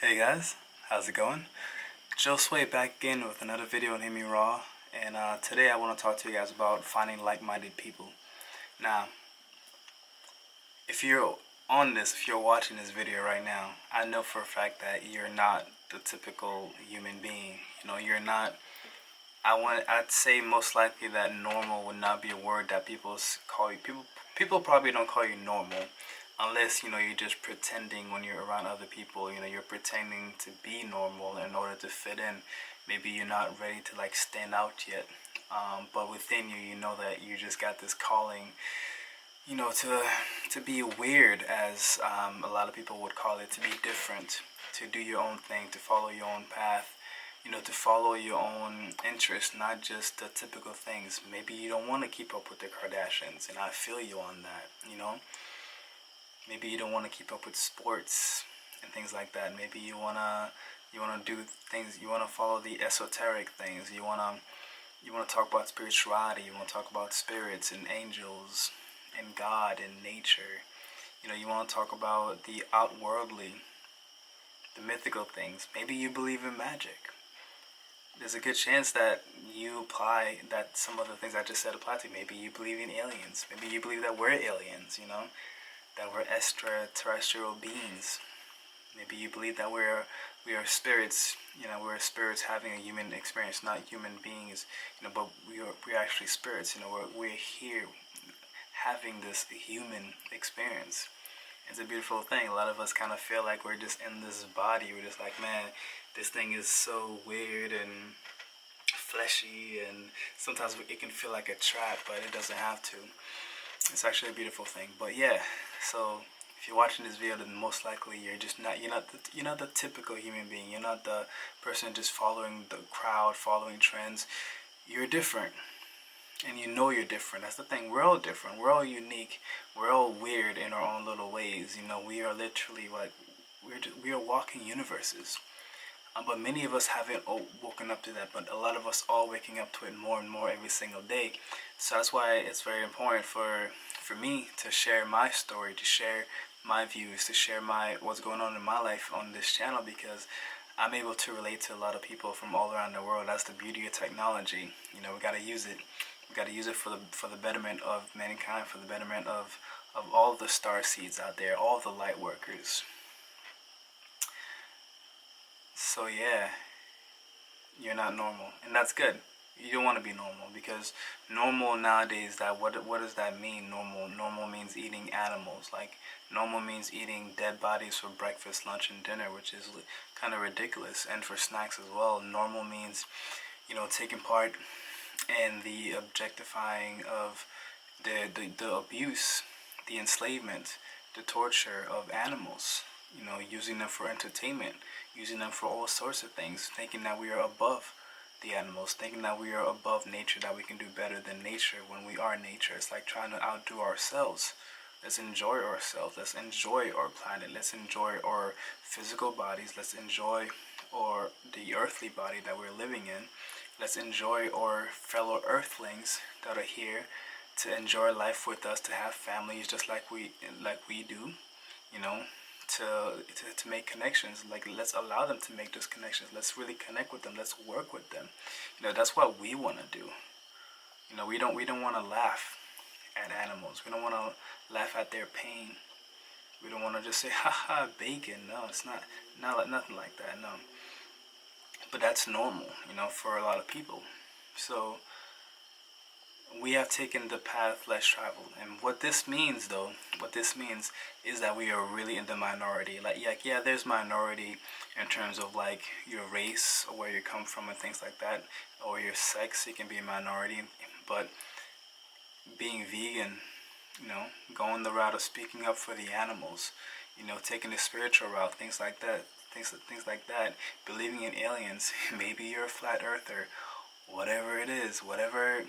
Hey guys, how's it going? Joe Sway back again with another video on HearmeRaw, and today I want to talk to you guys about finding like-minded people. Now, if you're if you're watching this video right now, I know for a fact that you're not the typical human being. You're not. I'd say most likely that normal would not be a word that people call you. People probably don't call you normal unless you're just pretending when you're around other people. You're pretending to be normal in order to fit in. Maybe you're not ready to like stand out yet, but within you, you know that you just got this calling, to be weird, as a lot of people would call it, to be different, to do your own thing, to follow your own path, to follow your own interests, not just the typical things. Maybe you don't want to keep up with the Kardashians, and I feel you on that. Maybe you don't want to keep up with sports and things like that. Maybe you wanna do things. You wanna follow the esoteric things. You wanna talk about spirituality. You wanna talk about spirits and angels and God and nature. You wanna talk about the outworldly, the mythical things. Maybe you believe in magic. There's a good chance that that some of the things I just said apply to you. Maybe you believe in aliens. Maybe you believe that we're aliens, that we're extraterrestrial beings. Maybe you believe that we are spirits, we're spirits having a human experience, not human beings, but we're actually spirits, we're here having this human experience. It's a beautiful thing. A lot of us kind of feel like we're just in this body. We're just like, man, this thing is so weird and fleshy, and sometimes it can feel like a trap, but it doesn't have to. It's actually a beautiful thing. But yeah, so if you're watching this video, then most likely you're not the typical human being. You're not the person just following the crowd, following trends. You're different. And you're different. That's the thing. We're all different. We're all unique. We're all weird in our own little ways. We are literally like, we are walking universes. But many of us haven't woken up to that. But a lot of us are waking up to it more and more every single day. So that's why it's very important for me to share my story, to share my views, to share what's going on in my life on this channel, because I'm able to relate to a lot of people from all around the world. That's the beauty of technology. We gotta use it. We gotta use it for the betterment of mankind, for the betterment of all the star seeds out there, all the light workers. So yeah, you're not normal, and that's good. You don't want to be normal, because normal nowadays, what does that mean? Normal means eating animals. Like, normal means eating dead bodies for breakfast, lunch, and dinner, which is kind of ridiculous, and for snacks as well. Normal means taking part in the objectifying of the abuse, the enslavement, the torture of animals, using them for entertainment, using them for all sorts of things, thinking that we are above the animals, thinking that we are above nature, that we can do better than nature when we are nature. It's like trying to outdo ourselves. Let's enjoy ourselves. Let's enjoy our planet. Let's enjoy our physical bodies. Let's enjoy the earthly body that we're living in. Let's enjoy our fellow earthlings that are here to enjoy life with us, to have families just like we do, to make connections. Like, let's allow them to make those connections. Let's really connect with them. Let's work with them. That's what we want to do. We don't want to laugh at animals. We don't want to laugh at their pain. We don't want to just say, haha, bacon. No, it's not nothing like that. No. But that's normal, for a lot of people. So we have taken the path less traveled. And what this means is that we are really in the minority. Like, yeah, there's minority in terms of like your race or where you come from and things like that, or your sex. You can be a minority. But being vegan, going the route of speaking up for the animals, taking the spiritual route, things like that, believing in aliens, maybe you're a flat earther, whatever it is, whatever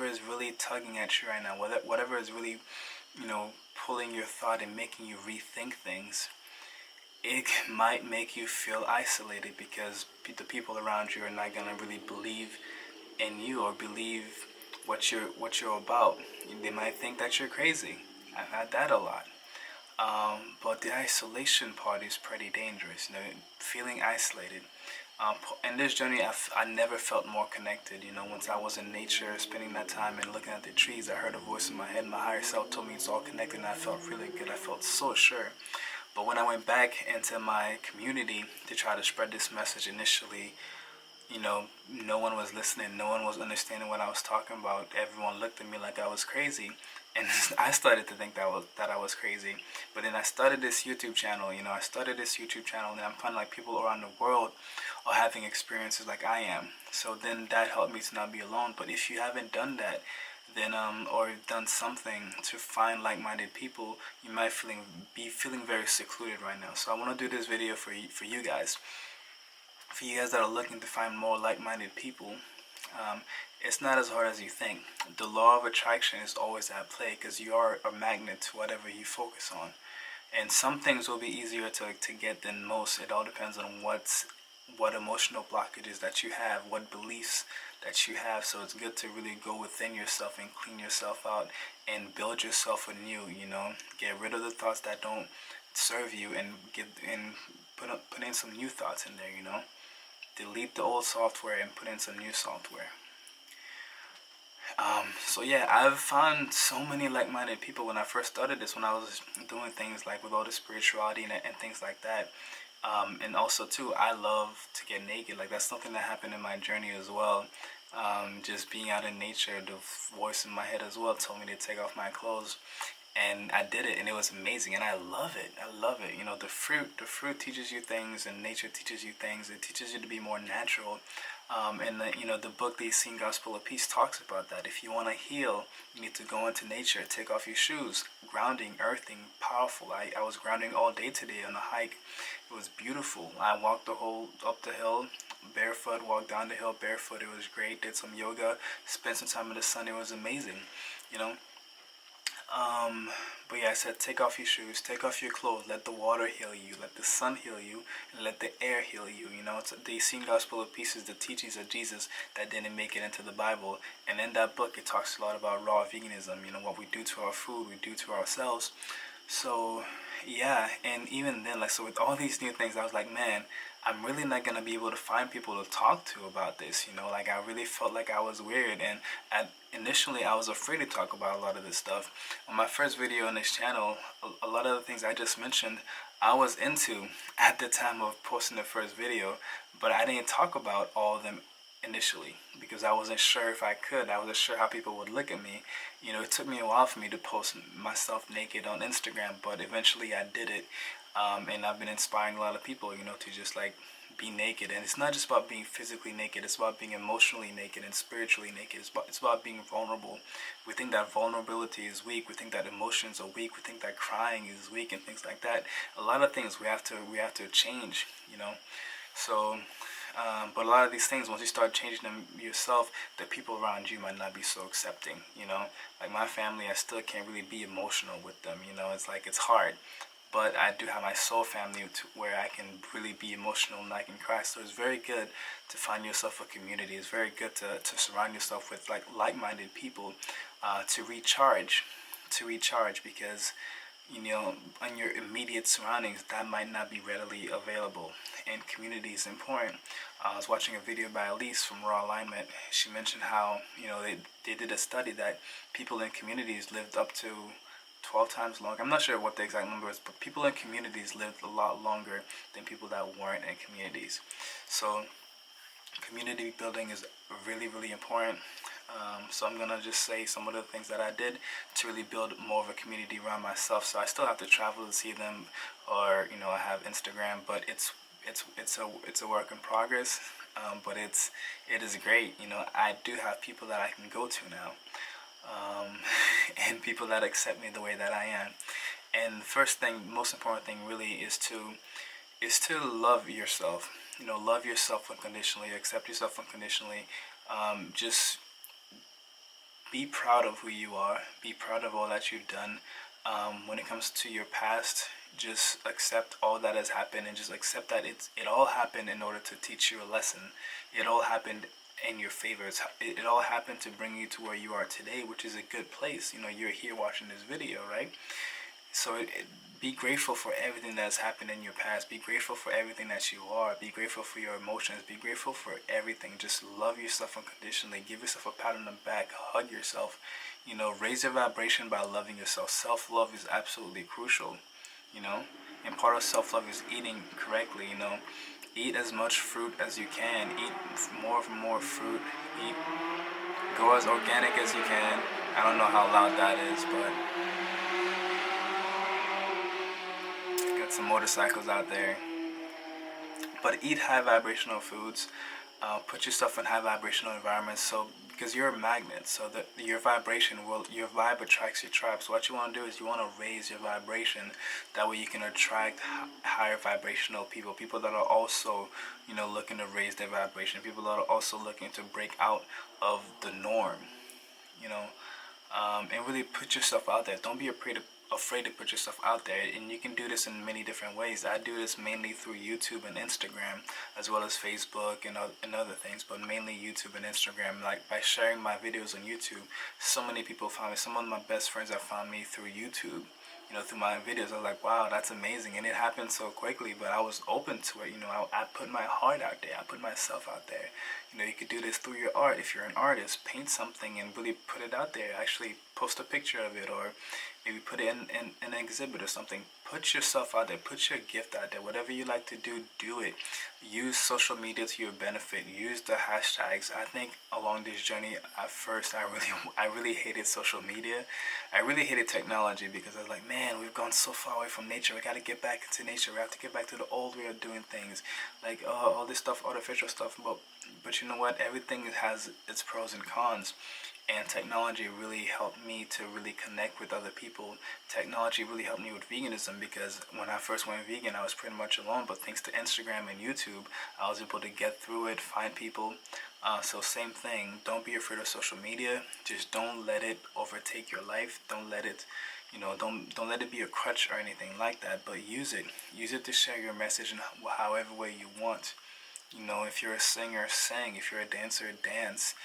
is really tugging at you right now, whatever is really, pulling your thought and making you rethink things, it might make you feel isolated, because the people around you are not going to really believe in you or believe what you're about. They might think that you're crazy. I've had that a lot. But the isolation part is pretty dangerous, you know, feeling isolated. In this journey, I never felt more connected. You know, once I was in nature, spending that time and looking at the trees, I heard a voice in my head. My higher self told me it's all connected, and I felt really good. I felt so sure. But when I went back into my community to try to spread this message initially, you know, no one was listening. No one was understanding what I was talking about. Everyone looked at me like I was crazy, and I started to think that I was crazy. But then I started this YouTube channel. You know, I started this YouTube channel, and I'm finding like people around the world are having experiences like I am. So then that helped me to not be alone. But if you haven't done that, then or done something to find like-minded people, you might be feeling very secluded right now. So I want to do this video for you guys. For you guys that are looking to find more like-minded people, it's not as hard as you think. The law of attraction is always at play because you are a magnet to whatever you focus on. And some things will be easier to get than most. It all depends on what emotional blockages that you have, what beliefs that you have. So it's good to really go within yourself and clean yourself out and build yourself anew, you know. Get rid of the thoughts that don't serve you and put in some new thoughts in there, you know. Delete the old software and put in some new software. So yeah, I've found so many like-minded people when I first started this, when I was doing things like with all the spirituality and things like that. And also too, I love to get naked. Like that's something that happened in my journey as well. Just being out in nature, the voice in my head as well told me to take off my clothes. And I did it, and it was amazing, and I love it. I love it. You know, the fruit teaches you things, and nature teaches you things. It teaches you to be more natural. And the book, The Unseen Gospel of Peace, talks about that. If you want to heal, you need to go into nature, take off your shoes, grounding, earthing, powerful. I was grounding all day today on a hike. It was beautiful. I walked up the hill barefoot, walked down the hill barefoot. It was great. Did some yoga, spent some time in the sun. It was amazing, you know. But yeah, I said take off your shoes, take off your clothes, let the water heal you, let the sun heal you, and let the air heal you. You know, it's the Unseen Gospel of Peace is the teachings of Jesus that didn't make it into the Bible. And in that book, it talks a lot about raw veganism, you know, what we do to our food, we do to ourselves. So yeah, and even then, like, so with all these new things, I was like, man, I'm really not going to be able to find people to talk to about this, you know. Like, I really felt like I was weird, and initially I was afraid to talk about a lot of this stuff. On my first video on this channel, a lot of the things I just mentioned, I was into at the time of posting the first video, but I didn't talk about all of them initially because I wasn't sure if I could. I wasn't sure how people would look at me. You know, it took me a while for me to post myself naked on Instagram, but eventually I did it. And I've been inspiring a lot of people, you know, to just like be naked. And it's not just about being physically naked, it's about being emotionally naked and spiritually naked. It's about being vulnerable. We think that vulnerability is weak, we think that emotions are weak, we think that crying is weak and things like that. A lot of things we have to change, you know. So but a lot of these things, once you start changing them yourself, the people around you might not be so accepting, you know. Like my family, I still can't really be emotional with them, you know. It's like, it's hard. But I do have my soul family where I can really be emotional and I can cry. So it's very good to find yourself a community. It's very good to surround yourself with like-minded people to recharge, because, you know, on your immediate surroundings, that might not be readily available. And community is important. I was watching a video by Elise from Raw Alignment. She mentioned how, you know, they did a study that people in communities lived up to 12 times longer. I'm not sure what the exact number is, but people in communities lived a lot longer than people that weren't in communities. So community building is really, really important. So I'm gonna just say some of the things that I did to really build more of a community around myself. So I still have to travel to see them, or, you know, I have Instagram, but it's a work in progress. But it is great. You know, I do have people that I can go to now. And people that accept me the way that I am. And the first thing, most important thing really is to love yourself. You know, love yourself unconditionally, accept yourself unconditionally. Just be proud of who you are, be proud of all that you've done. When it comes to your past, just accept all that has happened, and just accept that it all happened in order to teach you a lesson. It all happened in your favor. It all happened to bring you to where you are today, which is a good place. You know, you're here watching this video, right? So be grateful for everything that's happened in your past. Be grateful for everything that you are. Be grateful for your emotions. Be grateful for everything. Just love yourself unconditionally. Give yourself a pat on the back. Hug yourself. Raise your vibration by loving yourself. Self-love is absolutely crucial, and part of self-love is eating correctly. Eat as much fruit as you can. Eat more fruit. Eat, go as organic as you can. I don't know how loud that is, but got some motorcycles out there. But eat high vibrational foods. Put yourself in high vibrational environments. So because you're a magnet, so that your vibe attracts your tribe. So what you want to do is you want to raise your vibration. That way you can attract higher vibrational people that are also, looking to raise their vibration. People that are also looking to break out of the norm, and really put yourself out there. Don't be afraid to put yourself out there, and you can do this in many different ways. I do this mainly through YouTube and Instagram, as well as Facebook and other things, but mainly YouTube and Instagram. Like by sharing my videos on YouTube, so many people found me. Some of my best friends have found me through YouTube, through my videos. I was like, wow, that's amazing, and it happened so quickly, but I was open to it. I put my heart out there. I put myself out there. You could do this through your art. If you're an artist, paint something and really put it out there. Actually post a picture of it, or maybe put it in an exhibit or something. Put yourself out there. Put your gift out there. Whatever you like to do, do it. Use social media to your benefit. Use the hashtags. I think along this journey, at first, I really hated social media. I really hated technology because I was like, man, we've gone so far away from nature. We got to get back into nature. We have to get back to the old way of doing things. Like all this stuff, artificial stuff. But you know what? Everything has its pros and cons. And technology really helped me to really connect with other people. Technology really helped me with veganism, because when I first went vegan, I was pretty much alone. But thanks to Instagram and YouTube, I was able to get through it, find people. So same thing. Don't be afraid of social media. Just don't let it overtake your life. Don't let it, don't let it be a crutch or anything like that. But use it. Use it to share your message in however way you want. If you're a singer, sing. If you're a dancer, dance.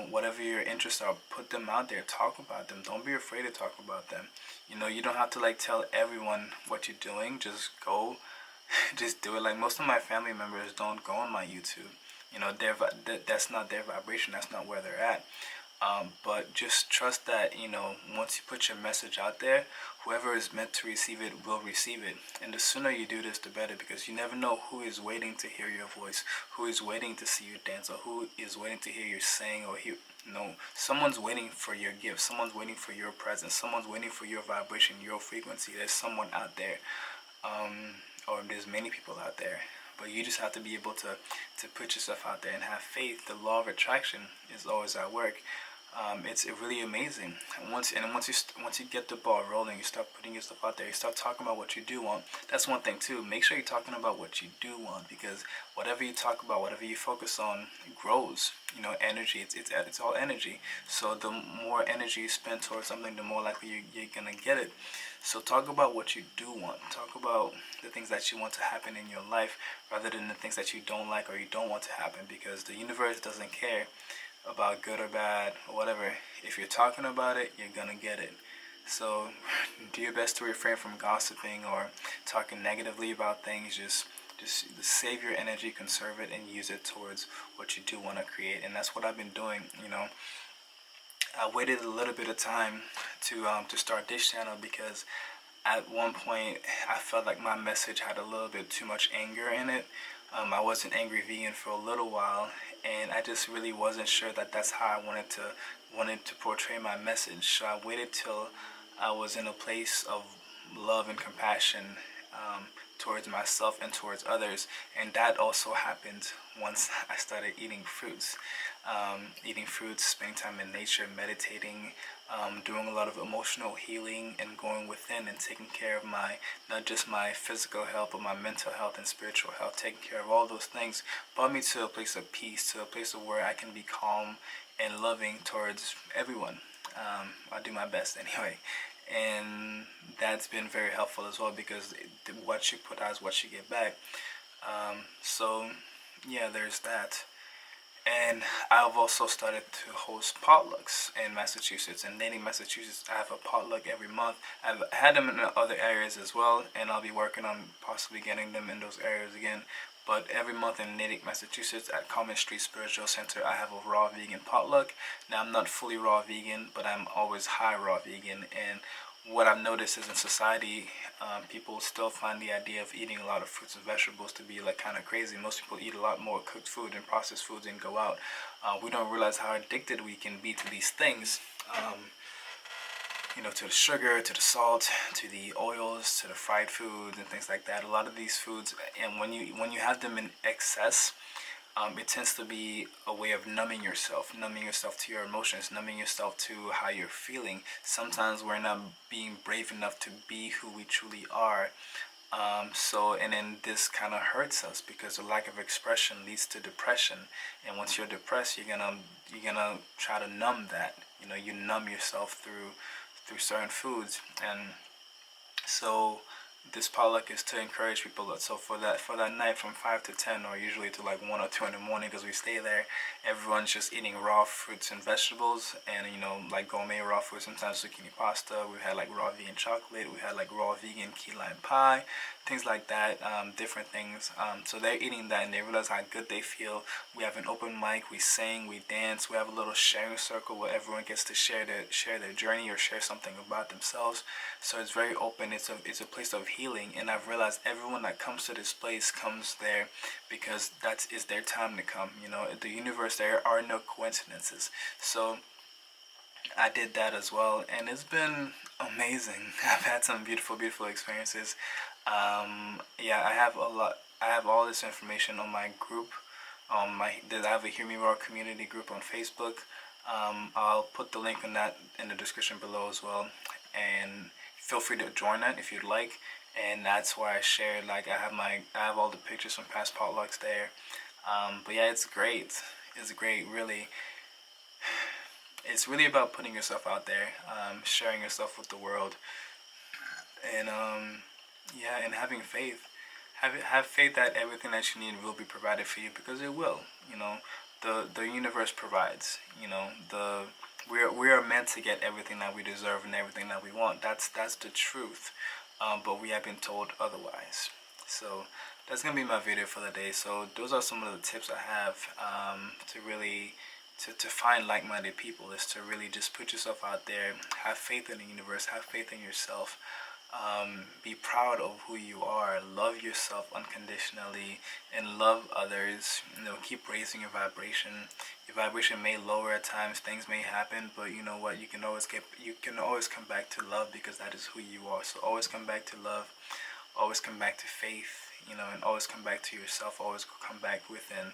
Whatever your interests are, put them out there. Talk about them. Don't be afraid to talk about them. You don't have to tell everyone what you're doing. Just go, just do it. Like most of my family members don't go on my YouTube. That's not their vibration. That's not where they're at. But just trust that, once you put your message out there, whoever is meant to receive it will receive it. And the sooner you do this, the better, because you never know who is waiting to hear your voice, who is waiting to see you dance, or who is waiting to hear you sing, or hear. No, someone's waiting for your gift. Someone's waiting for your presence. Someone's waiting for your vibration, your frequency. There's someone out there, or there's many people out there. But you just have to be able to put yourself out there and have faith. The law of attraction is always at work. It's really amazing. And once you get the ball rolling, you start putting your stuff out there. You start talking about what you do want. That's one thing too. Make sure you're talking about what you do want, because whatever you talk about, whatever you focus on, grows. Energy. It's all energy. So the more energy you spend towards something, the more likely you're gonna get it. So talk about what you do want. Talk about the things that you want to happen in your life, rather than the things that you don't like or you don't want to happen, because the universe doesn't care about good or bad or whatever. If you're talking about it, you're gonna get it. So do your best to refrain from gossiping or talking negatively about things. Just save your energy, conserve it, and use it towards what you do want to create. And that's what I've been doing. I waited a little bit of time to start this channel, because at one point I felt like my message had a little bit too much anger in it. I was an angry vegan for a little while, and I just really wasn't sure that that's how I wanted to portray my message. So I waited till I was in a place of love and compassion towards myself and towards others, and that also happened once I started eating fruits. Spending time in nature, meditating, doing a lot of emotional healing, and going within and taking care of not just my physical health, but my mental health and spiritual health. Taking care of all those things brought me to a place of peace, to a place of where I can be calm and loving towards everyone. I do my best anyway. And that's been very helpful as well, because what you put out is what you get back. So yeah, there's that. And I've also started to host potlucks in Massachusetts. In Natick, Massachusetts, I have a potluck every month. I've had them in other areas as well, and I'll be working on possibly getting them in those areas again. But every month in Natick, Massachusetts, at Common Street Spiritual Center, I have a raw vegan potluck. Now, I'm not fully raw vegan, but I'm always high raw vegan. And what I've noticed is in society, people still find the idea of eating a lot of fruits and vegetables to be like kind of crazy. Most people eat a lot more cooked food and processed foods and go out. We don't realize how addicted we can be to these things. To the sugar, to the salt, to the oils, to the fried foods and things like that. A lot of these foods, and when you have them in excess, it tends to be a way of numbing yourself to your emotions, numbing yourself to how you're feeling. Sometimes we're not being brave enough to be who we truly are. And then this kind of hurts us because the lack of expression leads to depression. And once you're depressed, you're gonna try to numb that. You numb yourself through certain foods. And so this potluck is to encourage people. So for that night from 5 to 10, or usually to like 1 or 2 in the morning, because we stay there, everyone's just eating raw fruits and vegetables, and like gourmet raw food. Sometimes zucchini pasta. We had like raw vegan chocolate. We had like raw vegan key lime pie, things like that. Different things. So they're eating that, and they realize how good they feel. We have an open mic. We sing. We dance. We have a little sharing circle where everyone gets to share their journey or share something about themselves. So it's very open. It's a place of healing, and I've realized everyone that comes to this place comes there because that is their time to come. The universe, there are no coincidences. So I did that as well, and it's been amazing. I've had some beautiful experiences. I have I have all this information on my group. I have a HearmeRaw community group on Facebook. I'll put the link on that in the description below as well, and feel free to join that if you'd like. And that's where I share, like, I have all the pictures from past potlucks there. But yeah, it's great. It's great, really. It's really about putting yourself out there, sharing yourself with the world, and and having faith. Have faith that everything that you need will be provided for you, because it will. The universe provides. We are meant to get everything that we deserve and everything that we want. That's the truth. But we have been told otherwise. So that's gonna be my video for the day. So those are some of the tips I have to really to find like-minded people, is to really just put yourself out there, have faith in the universe, have faith in yourself, be proud of who you are, love yourself unconditionally, and love others. Keep raising your vibration. Your vibration may lower at times, things may happen, but you know what, you can always come back to love, because that is who you are. So always come back to love, always come back to faith, and always come back to yourself, always come back within.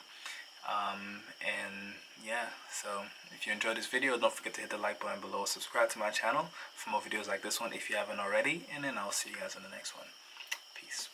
So if you enjoyed this video, don't forget to hit the like button below, subscribe to my channel for more videos like this one if you haven't already, and then I'll see you guys in the next one. Peace.